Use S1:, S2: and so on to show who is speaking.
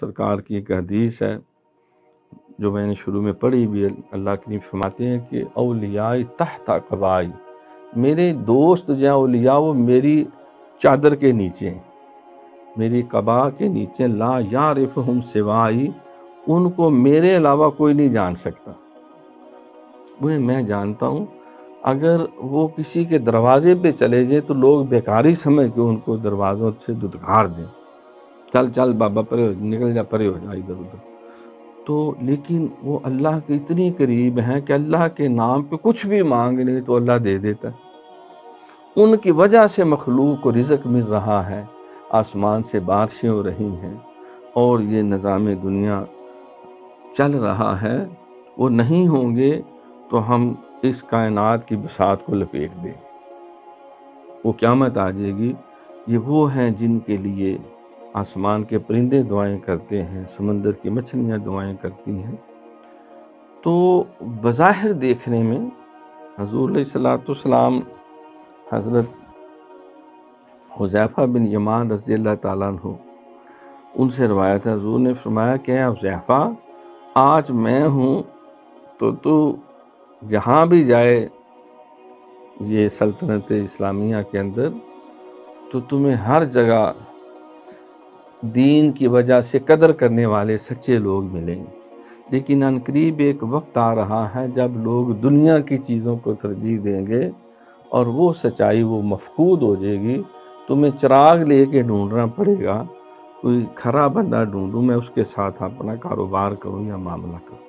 S1: سرکار کی ایک حدیث ہے جو میں نے شروع میں پڑھی بھی، اللہ کریم فرماتے ہیں کہ اولیاء تحت قبائی، میرے دوست جو ہیں اولیاء وہ میری چادر کے نیچے ہیں، میری قبا کے نیچے، لا یعرفہم سوائی، ان کو میرے علاوہ کوئی نہیں جان سکتا، انہیں میں جانتا ہوں۔ اگر وہ کسی کے دروازے پہ چلے جائیں تو لوگ بیکاری سمجھ کے ان کو دروازوں سے دھتکار دیں، چل چل بابا پرے ہو، نکل جا، پرے ہو جا ادھر ادھر۔ تو لیکن وہ اللہ کے اتنی قریب ہیں کہ اللہ کے نام پہ کچھ بھی مانگ لیں تو اللہ دے دیتا ہے۔ ان کی وجہ سے مخلوق کو رزق مل رہا ہے، آسمان سے بارشیں ہو رہی ہیں، اور یہ نظام دنیا چل رہا ہے۔ وہ نہیں ہوں گے تو ہم اس کائنات کی بساط کو لپیٹ دیں، وہ قیامت آ جائے گی۔ یہ وہ ہیں جن کے لیے آسمان کے پرندے دعائیں کرتے ہیں، سمندر کی مچھلیاں دعائیں کرتی ہیں۔ تو بظاہر دیکھنے میں حضور علیہ السلام حضرت حذیفہ بن یمان رضی اللہ تعالیٰ عنہ، ان سے روایت ہے، حضور نے فرمایا کہ اے حذیفہ، آج میں ہوں تو جہاں بھی جائے یہ سلطنت اسلامیہ کے اندر، تو تمہیں ہر جگہ دین کی وجہ سے قدر کرنے والے سچے لوگ ملیں گے، لیکن عنقریب ایک وقت آ رہا ہے جب لوگ دنیا کی چیزوں کو ترجیح دیں گے اور وہ سچائی وہ مفقود ہو جائے گی۔ تمہیں چراغ لے کے ڈھونڈنا پڑے گا، کوئی کھرا بندہ ڈھونڈوں میں اس کے ساتھ اپنا کاروبار کروں یا معاملہ کروں۔